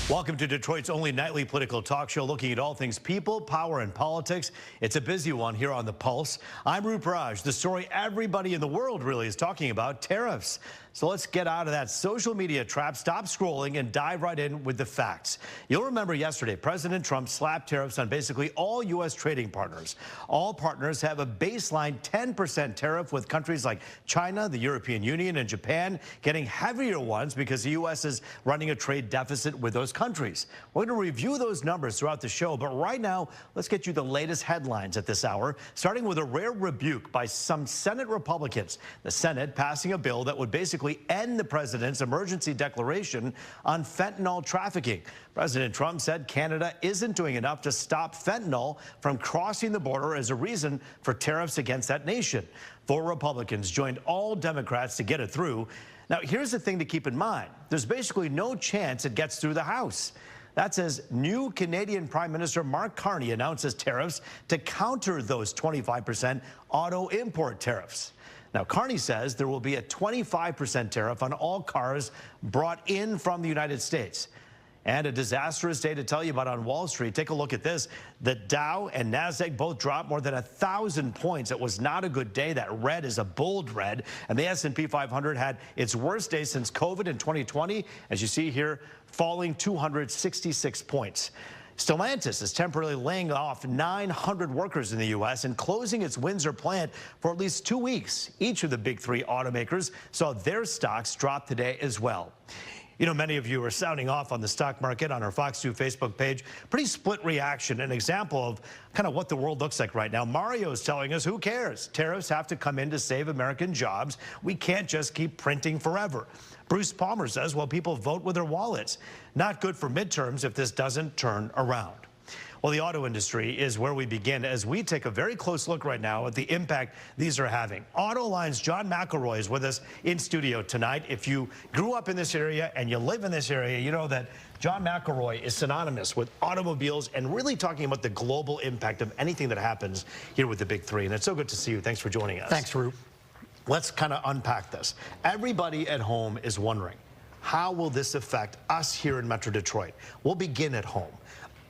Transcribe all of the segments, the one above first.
Welcome to Detroit's only nightly political talk show looking at all things people, power, and politics. It's a busy one here on The Pulse. I'm Roop Raj. The story everybody in the world really is talking about, tariffs. So let's get out of that social media trap, stop scrolling, and dive right in with the facts. You'll remember yesterday, President Trump slapped tariffs on basically all U.S. trading partners. All partners have a baseline 10% tariff, with countries like China, the European Union, and Japan getting heavier ones because the U.S. is running a trade deficit with those countries. We're going to review those numbers throughout the show, but right now, let's get you the latest headlines at this hour, starting with a rare rebuke by some Senate Republicans. The Senate passing a bill that would basically end the president's emergency declaration on fentanyl trafficking. President Trump said Canada isn't doing enough to stop fentanyl from crossing the border as a reason for tariffs against that nation. 4 Republicans joined all Democrats to get it through. Now, here's the thing to keep in mind. There's basically no chance it gets through the House. That's as new Canadian Prime Minister Mark Carney announces tariffs to counter those 25% auto import tariffs. Now, Carney says there will be a 25% tariff on all cars brought in from the United States. And a disastrous day to tell you about on Wall Street. Take a look at this. The Dow and NASDAQ both dropped more than 1,000 points. It was not a good day. That red is a bold red. And the S&P 500 had its worst day since COVID in 2020. As you see here, falling 266 points. Stellantis is temporarily laying off 900 workers in the U.S. and closing its Windsor plant for at least 2 weeks. Each of the big 3 automakers saw their stocks drop today as well. You know, many of you are sounding off on the stock market on our Fox 2 Facebook page. Pretty split reaction, an example of kind of what the world looks like right now. Mario is telling us, who cares? Tariffs have to come in to save American jobs. We can't just keep printing forever. Bruce Palmer says, well, people vote with their wallets. Not good for midterms if this doesn't turn around. Well, the auto industry is where we begin as we take a very close look right now at the impact these are having. Autoline's John McElroy is with us in studio tonight. If you grew up in this area and you live in this area, you know that John McElroy is synonymous with automobiles and really talking about the global impact of anything that happens here with the big 3. And it's so good to see you. Thanks for joining us. Thanks, Roop. Let's kind of unpack this. Everybody at home is wondering, how will this affect us here in Metro Detroit? We'll begin at home.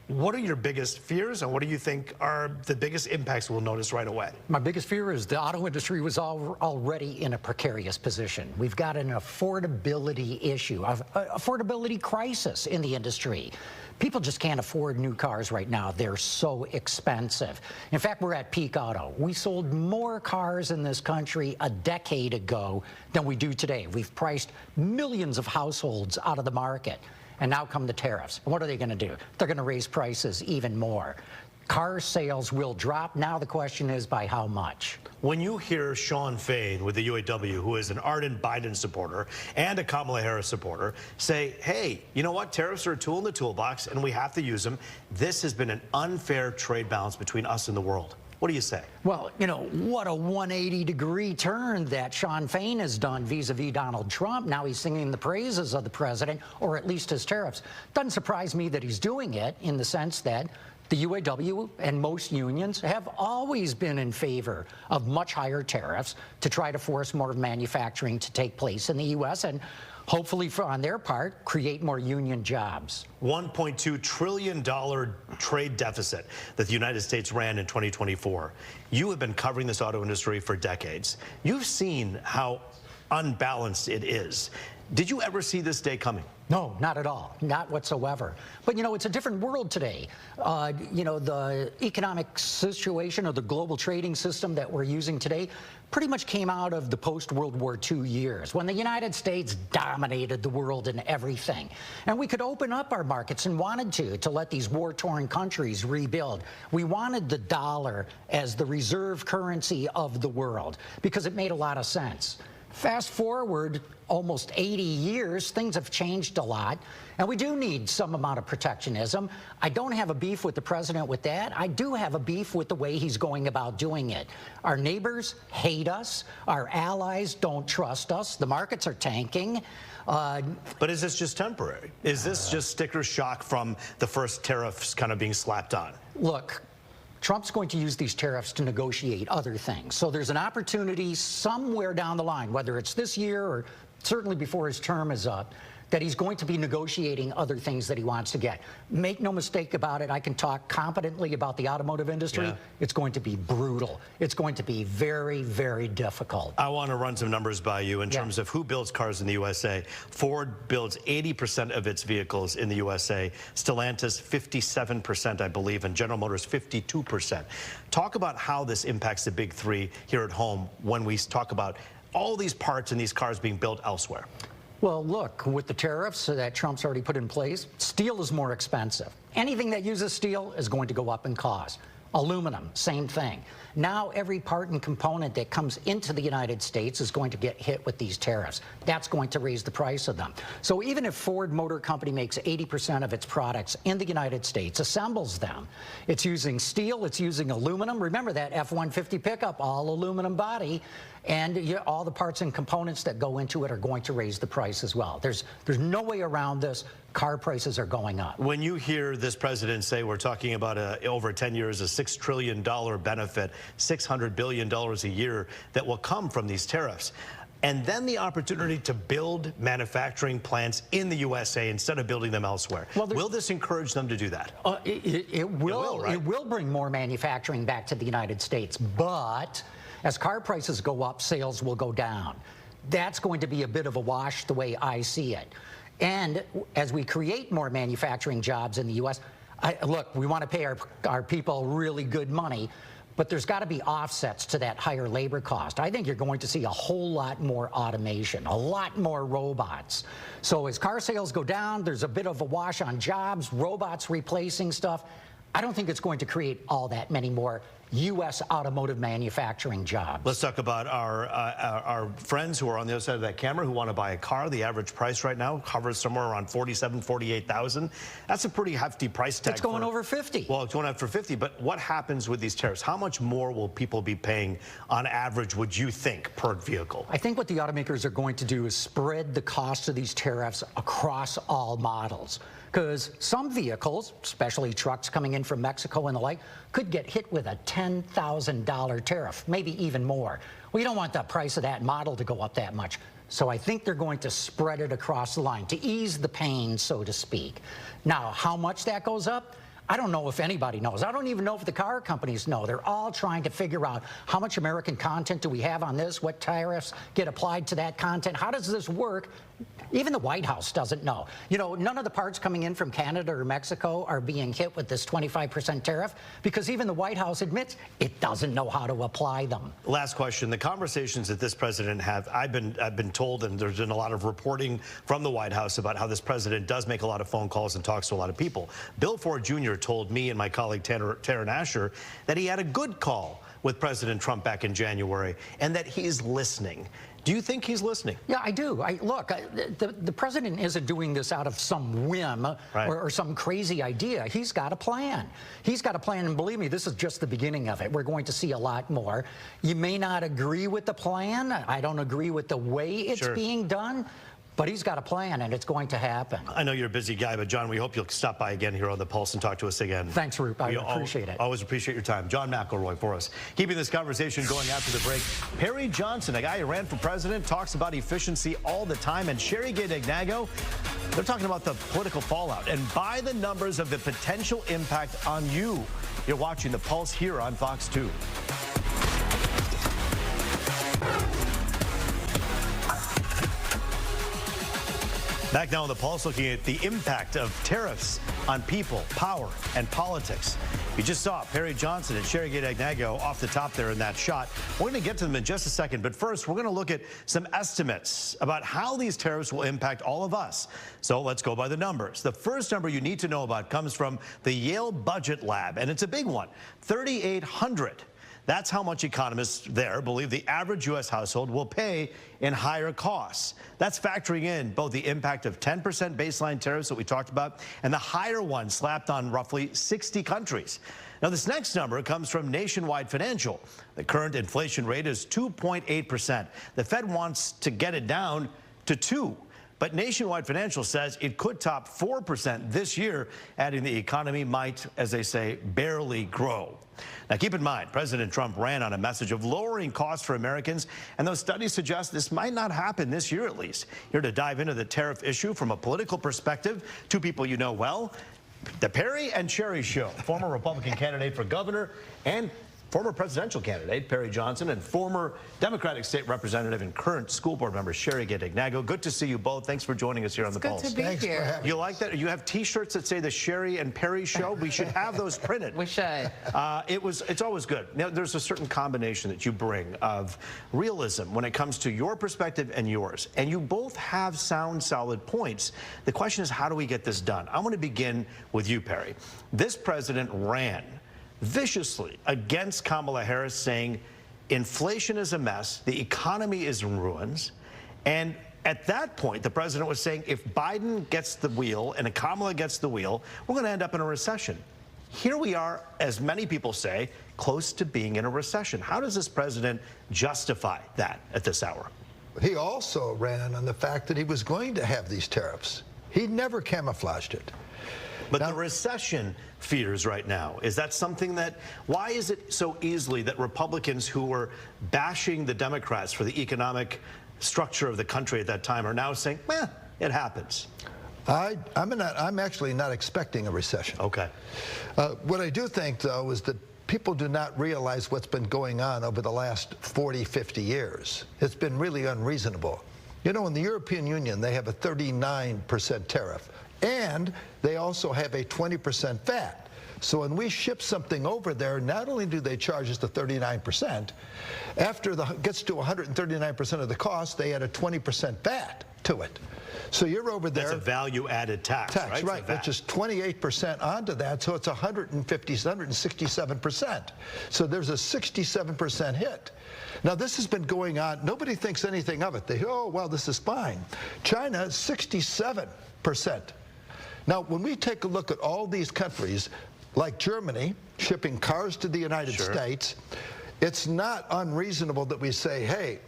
What are your biggest fears, and what do you think are the biggest impacts we'll notice right away? My biggest fear is the auto industry was already in a precarious position. We've got an affordability issue, an affordability crisis in the industry. People just can't afford new cars right now. They're so expensive. In fact, we're at peak auto. We sold more cars in this country a decade ago than we do today. We've priced millions of households out of the market. And now come the tariffs. And what are they going to do? They're going to raise prices even more. Car sales will drop. Now the question is, by how much? When you hear Sean Fain with the UAW, who is an ardent Biden supporter and a Kamala Harris supporter, say, hey, you know what? Tariffs are a tool in the toolbox, and we have to use them. This has been an unfair trade balance between us and the world. What do you say? Well, you know, what a 180-degree turn that Sean Fain has done vis-a-vis Donald Trump. Now he's singing the praises of the president, or at least his tariffs. Doesn't surprise me that he's doing it in the sense that the UAW and most unions have always been in favor of much higher tariffs to try to force more manufacturing to take place in the U.S. and hopefully, on their part, create more union jobs. $1.2 trillion trade deficit that the United States ran in 2024. You have been covering this auto industry for decades. You've seen how unbalanced it is. Did you ever see this day coming? No, not at all. Not whatsoever. But, you know, it's a different world today. You know, the economic situation or the global trading system that we're using today pretty much came out of the post-World War II years when the United States dominated the world in everything. And we could open up our markets and wanted to let these war-torn countries rebuild. We wanted the dollar as the reserve currency of the world because it made a lot of sense. Fast forward almost 80 years, things have changed a lot, and we do need some amount of protectionism. I don't have a beef with the president with that. I do have a beef with the way he's going about doing it. Our neighbors hate us. Our allies don't trust us. The markets are tanking. But is this just temporary? Is this just sticker shock from the first tariffs kind of being slapped on? Look, Trump's going to use these tariffs to negotiate other things. So there's an opportunity somewhere down the line, whether it's this year or certainly before his term is up, that he's going to be negotiating other things that he wants to get. Make no mistake about it, I can talk competently about the automotive industry. Yeah. It's going to be brutal. It's going to be very, very difficult. I want to run some numbers by you in terms of who builds cars in the USA. Ford builds 80% of its vehicles in the USA. Stellantis, 57%, I believe, and General Motors, 52%. Talk about how this impacts the big three here at home when we talk about all these parts and these cars being built elsewhere. Well, look, with the tariffs that Trump's already put in place, steel is more expensive. Anything that uses steel is going to go up in cost. Aluminum, same thing. Now every part and component that comes into the United States is going to get hit with these tariffs. That's going to raise the price of them. So even if Ford Motor Company makes 80% of its products in the United States, assembles them, it's using steel, it's using aluminum. Remember that F-150 pickup, all aluminum body, and all the parts and components that go into it are going to raise the price as well. There's no way around this. Car prices are going up. When you hear this president say we're talking about over 10 years, a $6 trillion benefit, $600 billion a year that will come from these tariffs, and then the opportunity to build manufacturing plants in the USA instead of building them elsewhere. Well, will this encourage them to do that? It will, right? It will bring more manufacturing back to the United States, but as car prices go up, sales will go down. That's going to be a bit of a wash the way I see it. And as we create more manufacturing jobs in the U.S., look, we want to pay our people really good money, but there's got to be offsets to that higher labor cost. I think you're going to see a whole lot more automation, a lot more robots. So as car sales go down, there's a bit of a wash on jobs, robots replacing stuff. I don't think it's going to create all that many more U.S. automotive manufacturing jobs. Let's talk about our friends who are on the other side of that camera who want to buy a car. The average price right now hovers somewhere around $47,000, $48,000. That's a pretty hefty price tag. It's going over 50. Well, it's going up for 50. But what happens with these tariffs? How much more will people be paying on average, would you think, per vehicle? I think what the automakers are going to do is spread the cost of these tariffs across all models. Because some vehicles, especially trucks coming in from Mexico and the like, could get hit with a $10,000 tariff, maybe even more. We don't want the price of that model to go up that much. So I think they're going to spread it across the line to ease the pain, so to speak. Now, how much that goes up? I don't know if anybody knows. I don't even know if the car companies know. They're all trying to figure out how much American content do we have on this, what tariffs get applied to that content, how does this work? Even the White House doesn't know. You know, none of the parts coming in from Canada or Mexico are being hit with this 25% tariff because even the White House admits it doesn't know how to apply them. Last question. The conversations that this president have, I've been told, and there's been a lot of reporting from the White House about how this president does make a lot of phone calls and talks to a lot of people. Bill Ford Jr. told me and my colleague Taryn Asher that he had a good call with President Trump back in January and that he's listening. Do you think he's listening? Yeah, I do. Look, the president isn't doing this out of some whim or some crazy idea. He's got a plan. He's got a plan, and believe me, this is just the beginning of it. We're going to see a lot more. You may not agree with the plan. I don't agree with the way it's being done. But he's got a plan, and it's going to happen. I know you're a busy guy, but John, we hope you'll stop by again here on The Pulse and talk to us again. Thanks, Roop. I appreciate it. Always appreciate your time. John McElroy for us. Keeping this conversation going after the break, Perry Johnson, a guy who ran for president, talks about efficiency all the time, and Sherry Gay-Degnago, they're talking about the political fallout and by the numbers of the potential impact on you. You're watching The Pulse here on Fox 2. Back now on The Pulse, looking at the impact of tariffs on people, power, and politics. You just saw Perry Johnson and Sherry Gay-Degnago off the top there in that shot. We're going to get to them in just a second, but first, we're going to look at some estimates about how these tariffs will impact all of us. So let's go by the numbers. The first number you need to know about comes from the Yale Budget Lab, and it's a big one, 3,800. That's how much economists there believe the average U.S. household will pay in higher costs. That's factoring in both the impact of 10% baseline tariffs that we talked about and the higher one slapped on roughly 60 countries. Now, this next number comes from Nationwide Financial. The current inflation rate is 2.8%. The Fed wants to get it down to 2%. But Nationwide Financial says it could top 4% this year, adding the economy might, as they say, barely grow. Now, keep in mind, President Trump ran on a message of lowering costs for Americans, and those studies suggest this might not happen this year at least. Here to dive into the tariff issue from a political perspective, two people you know well, the Perry and Sherry Show, former Republican candidate for governor and former presidential candidate Perry Johnson, and former Democratic state representative and current school board member Sherry Gittignago. Good to see you both. Thanks for joining us here on The Pulse. Good to be here. You like that? You have T-shirts that say the Sherry and Perry Show. We should have those printed. We should. It's always good. Now, there's a certain combination that you bring of realism when it comes to your perspective and yours, and you both have sound, solid points. The question is, how do we get this done? I want to begin with you, Perry. This president ran viciously against Kamala Harris, saying inflation is a mess, the economy is in ruins. And at that point, the president was saying if Biden gets the wheel and Kamala gets the wheel, we're going to end up in a recession. Here we are, as many people say, close to being in a recession. How does this president justify that at this hour? He also ran on the fact that he was going to have these tariffs. He never camouflaged it. But now, the recession fears right now, is that something that, why is it so easily that Republicans who were bashing the Democrats for the economic structure of the country at that time are now saying, it happens? I'm actually not expecting a recession. Okay. What I do think, though, is that people do not realize what's been going on over the last 40, 50 years. It's been really unreasonable. You know, in the European Union, they have a 39% tariff. And they also have a 20% VAT. So when we ship something over there, not only do they charge us the 39%, after it gets to 139% of the cost, they add a 20% VAT to it. So you're over there. That's a value-added tax, right? Right, which is 28% onto that, so it's 167%. So there's a 67% hit. Now, this has been going on. Nobody thinks anything of it. They go, oh, well, this is fine. China, 67%. Now, when we take a look at all these countries, like Germany, shipping cars to the United States, it's not unreasonable that we say, hey,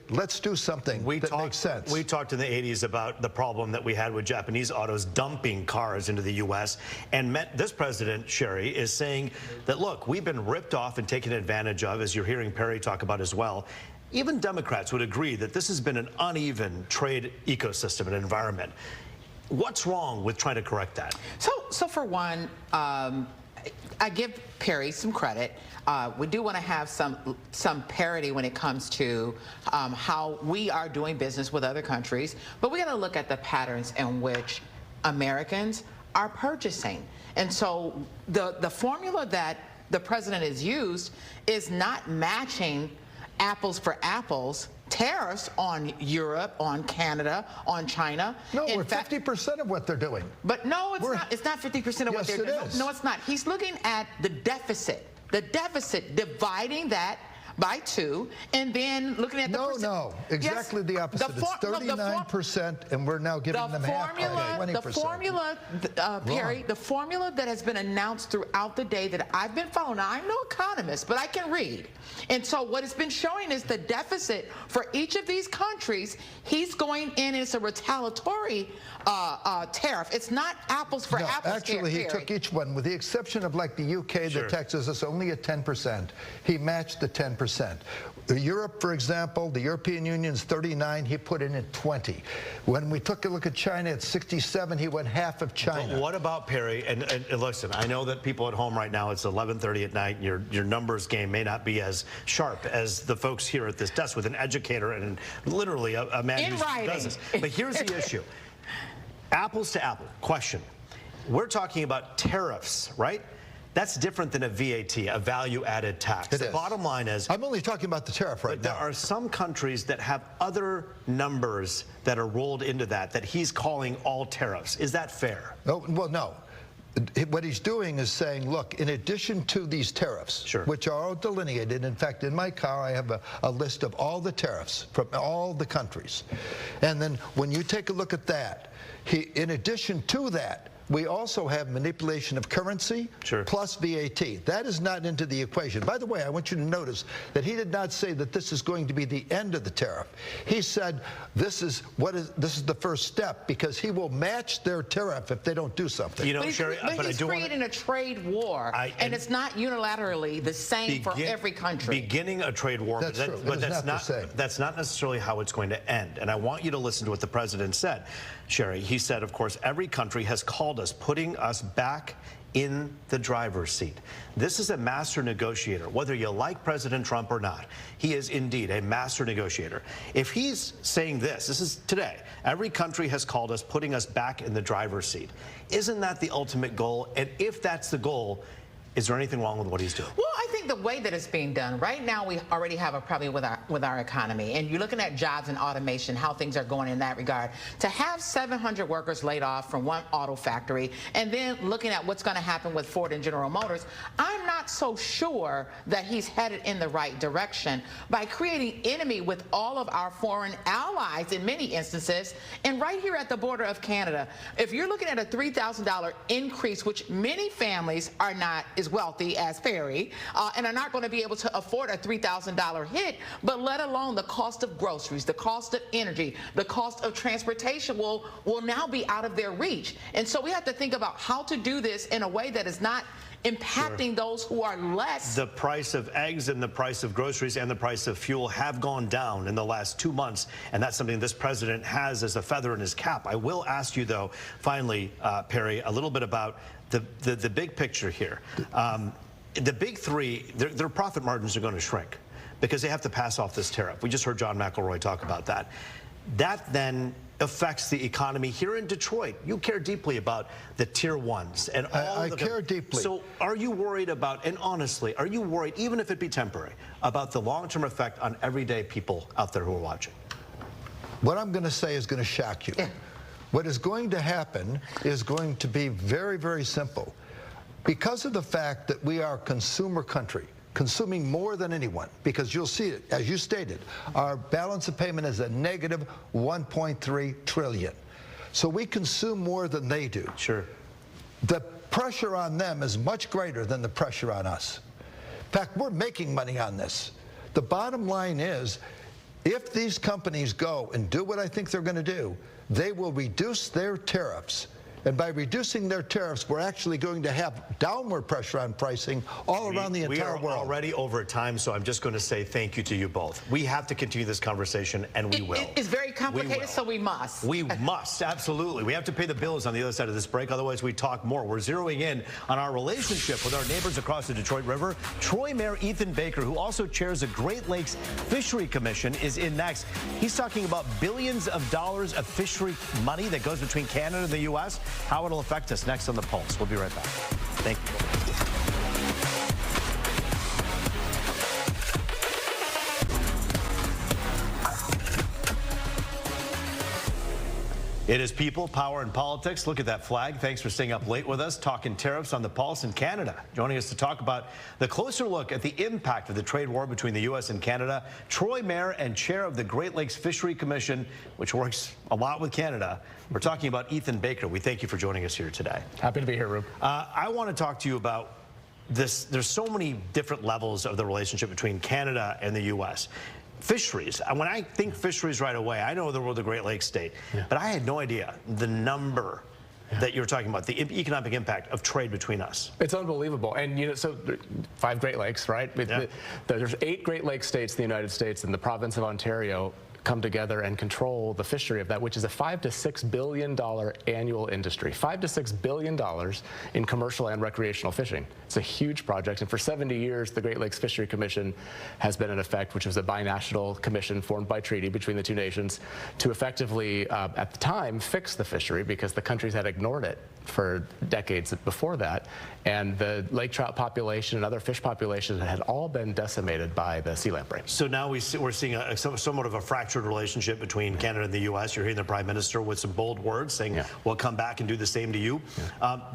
let's do something that makes sense. We talked in the 80s about the problem that we had with Japanese autos dumping cars into the U.S. And this president, Sherry, is saying that, look, we've been ripped off and taken advantage of, as you're hearing Perry talk about as well. Even Democrats would agree that this has been an uneven trade ecosystem and environment. What's wrong with trying to correct that? So for one, I give Perry some credit. We do want to have some parity when it comes to how we are doing business with other countries, but we got to look at the patterns in which Americans are purchasing. And so the formula that the president has used is not matching apples for apples. Tariffs on Europe, on Canada, on China. No, we're 50% of what they're doing. But no, it's not. It's not 50% of what they're doing. Yes, it is. No, it's not. He's looking at the deficit. The deficit, dividing that by 2, and then looking at the percent. No, exactly the opposite. It's 39%, and we're now giving them half, 20%. The formula, Perry, the formula that has been announced throughout the day that I've been following. Now, I'm no economist, but I can read. And so what it's been showing is the deficit for each of these countries. He's going in as a retaliatory tariff. It's not apples for apples. Actually, he took each one, with the exception of like the UK that taxes us only at 10%. He matched the 10%. Europe, for example, the European Union's 39, he put in at 20. When we took a look at China at 67, he went half of China. But what about Perry? And listen, I know that people at home right now, it's 11:30 at night, and your numbers game may not be as sharp as the folks here at this desk with an educator and literally a man who does this. But here's the issue. Apples to apple, question. We're talking about tariffs, right? That's different than a VAT, a value-added tax. The bottom line is... I'm only talking about the tariff right now. There are some countries that have other numbers that are rolled into that he's calling all tariffs. Is that fair? Oh, well, no. What he's doing is saying, look, in addition to these tariffs, which are all delineated, in fact, in my car, I have a list of all the tariffs from all the countries. And then when you take a look at that, in addition to that, we also have manipulation of currency plus VAT. That is not into the equation. By the way, I want you to notice that he did not say that this is going to be the end of the tariff. He said this is the first step, because he will match their tariff if they don't do something. You know, but Sherry, but he's creating a trade war, and it's not unilaterally the same for every country. Beginning a trade war, that's true. But that's not necessarily how it's going to end. And I want you to listen to what the president said, Sherry. He said, of course, every country has called us, putting us back in the driver's seat. This is a master negotiator, whether you like President Trump or not. He is indeed a master negotiator. If he's saying this is today, every country has called us, putting us back in the driver's seat. Isn't that the ultimate goal? And if that's the goal, is there anything wrong with what he's doing? Well, I think the way that it's being done right now, we already have a problem with our economy, and you're looking at jobs and automation, how things are going in that regard. To have 700 workers laid off from one auto factory, and then looking at what's going to happen with Ford and General Motors, I'm not so sure that he's headed in the right direction by creating enemy with all of our foreign allies in many instances. And right here at the border of Canada, if you're looking at a $3,000 increase, which many families are not as wealthy as Perry, and are not going to be able to afford a $3,000 hit, but let alone the cost of groceries, the cost of energy, the cost of transportation will now be out of their reach. And so we have to think about how to do this in a way that is not impacting those who are less. The price of eggs and the price of groceries and the price of fuel have gone down in the last 2 months, and that's something this president has as a feather in his cap. I will ask you, though, finally, Perry, a little bit about the big picture here. The big three, their profit margins are going to shrink because they have to pass off this tariff. We just heard John McElroy talk about that. That then affects the economy here in Detroit. You care deeply about the tier ones and all I care deeply. So are you worried about, and honestly, are you worried, even if it be temporary, about the long-term effect on everyday people out there who are watching? What I'm going to say is going to shock you. What is going to happen is going to be very, very simple. Because of the fact that we are a consumer country, consuming more than anyone, because you'll see it, as you stated, our balance of payment is a negative $1.3 trillion. So we consume more than they do. Sure. The pressure on them is much greater than the pressure on us. In fact, we're making money on this. The bottom line is, if these companies go and do what I think they're going to do, they will reduce their tariffs. And by reducing their tariffs, we're actually going to have downward pressure on pricing all around the entire world. We are already over time, so I'm just going to say thank you to you both. We have to continue this conversation, and we will. It's very complicated, so we must. We must, absolutely. We have to pay the bills on the other side of this break, otherwise we talk more. We're zeroing in on our relationship with our neighbors across the Detroit River. Troy Mayor Ethan Baker, who also chairs the Great Lakes Fishery Commission, is in next. He's talking about billions of dollars of fishery money that goes between Canada and the U.S., how it'll affect us next on The Pulse. We'll be right back. Thank you. It is people, power, and politics. Look at that flag. Thanks for staying up late with us, talking tariffs on The Pulse in Canada. Joining us to talk about the closer look at the impact of the trade war between the U.S. and Canada, Troy Mayor and chair of the Great Lakes Fishery Commission, which works a lot with Canada. We're talking about Ethan Baker. We thank you for joining us here today. Happy to be here, Rube. I want to talk to you about this. There's so many different levels of the relationship between Canada and the U.S. Fisheries. When I think fisheries right away, I know the world of Great Lakes state, but I had no idea the number that you're talking about, the economic impact of trade between us. It's unbelievable. And, you know, so 5 Great Lakes, right? There's 8 Great Lakes states in the United States, and the province of Ontario come together and control the fishery of that, which is a $5 to $6 billion annual industry. $5 to $6 billion in commercial and recreational fishing. It's a huge project, and for 70 years, the Great Lakes Fishery Commission has been in effect, which was a binational commission formed by treaty between the two nations to effectively, at the time, fix the fishery because the countries had ignored it for decades before that, and the lake trout population and other fish populations had all been decimated by the sea lamprey. So now we're seeing somewhat of a fracture fractured relationship between Canada and the U.S. You're hearing the Prime Minister with some bold words saying, we'll come back and do the same to you.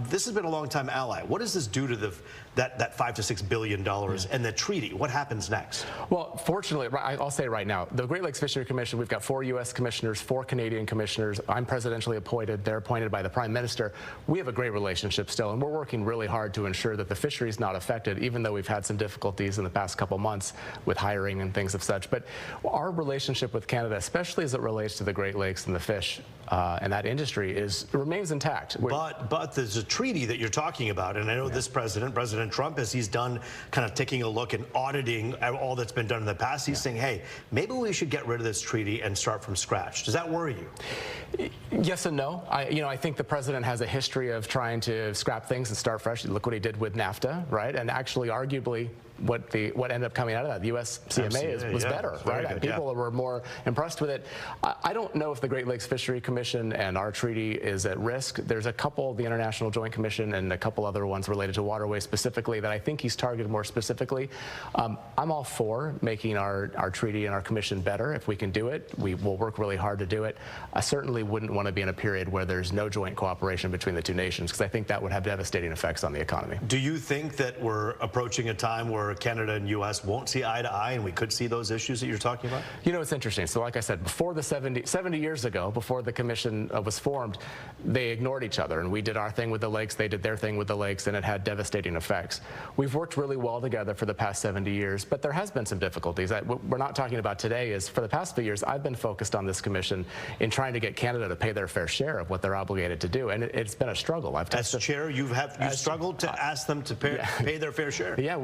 This has been a long-time ally. What does this do to that $5 to $6 billion and the treaty? What happens next? Well, fortunately, I'll say right now, the Great Lakes Fishery Commission, we've got 4 U.S. commissioners, 4 Canadian commissioners. I'm presidentially appointed. They're appointed by the Prime Minister. We have a great relationship still, and we're working really hard to ensure that the fishery is not affected, even though we've had some difficulties in the past couple months with hiring and things of such. But our relationship with Canada, especially as it relates to the Great Lakes and the fish and that industry, remains intact. But there's a treaty that you're talking about, and I know this President Trump, as he's done kind of taking a look and auditing all that's been done in the past, he's saying, hey, maybe we should get rid of this treaty and start from scratch. Does that worry you? Yes and no. I think the president has a history of trying to scrap things and start fresh. Look what he did with NAFTA, right? And actually, arguably, what ended up coming out of that, the USCMA was better, right? Good, people were more impressed with it. I don't know if the Great Lakes Fishery Commission and our treaty is at risk. There's a couple, the International Joint Commission and a couple other ones related to waterways specifically, that I think he's targeted more specifically. I'm all for making our treaty and our commission better. If we can do it, we will work really hard to do it. I certainly wouldn't want to be in a period where there's no joint cooperation between the two nations, because I think that would have devastating effects on the economy. Do you think that we're approaching a time where Canada and U.S. won't see eye to eye, and we could see those issues that you're talking about? You know, it's interesting. So like I said, before the 70 years ago, before the commission was formed, they ignored each other, and we did our thing with the lakes, they did their thing with the lakes, and it had devastating effects. We've worked really well together for the past 70 years, but there has been some difficulties. What we're not talking about today is, for the past few years, I've been focused on this commission in trying to get Canada to pay their fair share of what they're obligated to do, and it's been a struggle. As chair, you've struggled to ask them to pay their fair share. Yeah,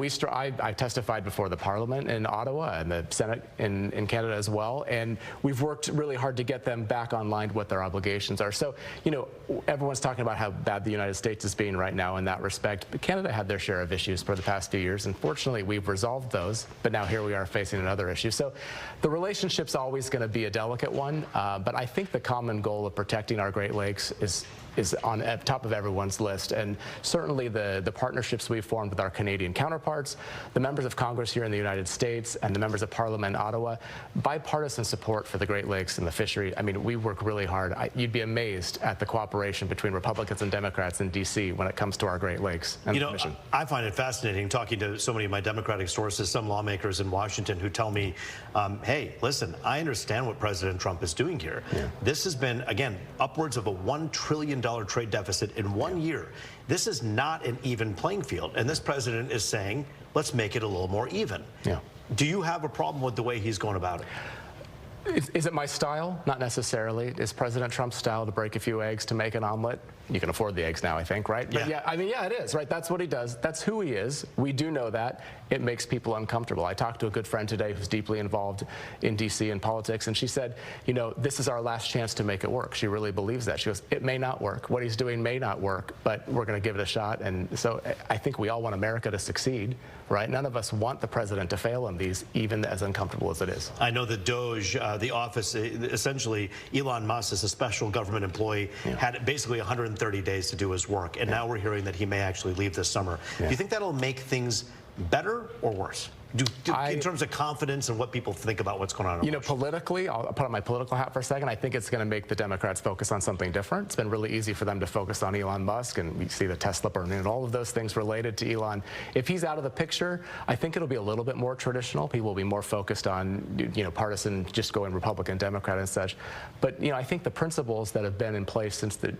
I testified before the Parliament in Ottawa and the Senate in Canada as well, and we've worked really hard to get them back on line what their obligations are. So, you know, everyone's talking about how bad the United States is being right now in that respect, but Canada had their share of issues for the past few years, and fortunately we've resolved those, but now here we are facing another issue. So the relationship's always going to be a delicate one, but I think the common goal of protecting our Great Lakes is on top of everyone's list, and certainly the partnerships we've formed with our Canadian counterparts, the members of Congress here in the United States, and the members of Parliament in Ottawa, bipartisan support for the Great Lakes and the fishery. I mean, we work really hard. You'd be amazed at the cooperation between Republicans and Democrats in D.C. when it comes to our Great Lakes and the Commission. I find it fascinating talking to so many of my Democratic sources, some lawmakers in Washington who tell me, hey, listen, I understand what President Trump is doing here. This has been, again, upwards of a $1 trillion trade deficit in 1 year. This is not an even playing field, and this president is saying, let's make it a little more even. Do you have a problem with the way he's going about it? Is it my style? Not necessarily. Is President Trump's style to break a few eggs to make an omelet? You can afford the eggs now, I think, right? But yeah, I mean, yeah, it is, right? That's what he does. That's who he is. We do know that. It makes people uncomfortable. I talked to a good friend today who's deeply involved in D.C. and politics, and she said, you know, this is our last chance to make it work. She really believes that. She goes, it may not work. What he's doing may not work, but we're going to give it a shot. And so I think we all want America to succeed, right? None of us want the president to fail on these, even as uncomfortable as it is. I know that DOJ, the office, essentially, Elon Musk, as a special government employee, had basically 130 days to do his work, and now we're hearing that he may actually leave this summer. Do you think that'll make things better or worse? In terms of confidence and what people think about what's going on in You know, politically, I'll put on my political hat for a second. I think it's going to make the Democrats focus on something different. It's been really easy for them to focus on Elon Musk, and we see the Tesla burning and all of those things related to Elon. If he's out of the picture, I think it'll be a little bit more traditional. People will be more focused on, you know, partisan, just going Republican, Democrat and such. But, you know, I think the principles that have been in place since the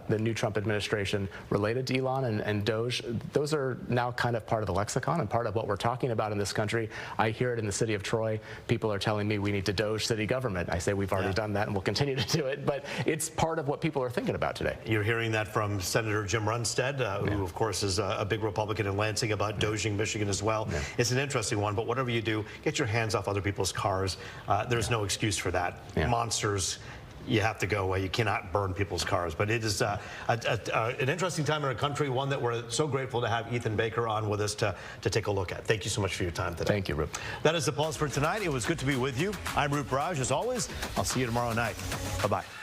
new Trump administration related to Elon and DOJ, those are now kind of part of the lexicon and part of what we're talking about in this country. I hear it in the city of Troy. People are telling me we need to DOJ city government. I say we've already done that and we'll continue to do it, but it's part of what people are thinking about today. You're hearing that from Senator Jim Runstead, who of course is a big Republican in Lansing, about DOJing Michigan as well. It's an interesting one, but whatever you do, get your hands off other people's cars. There's no excuse for that. Monsters, you have to go away. You cannot burn people's cars. But it is an interesting time in our country, one that we're so grateful to have Ethan Baker on with us to take a look at. Thank you so much for your time today. Thank you, Rup. That is the Pulse for tonight. It was good to be with you. I'm Rup Raj. As always, I'll see you tomorrow night. Bye-bye.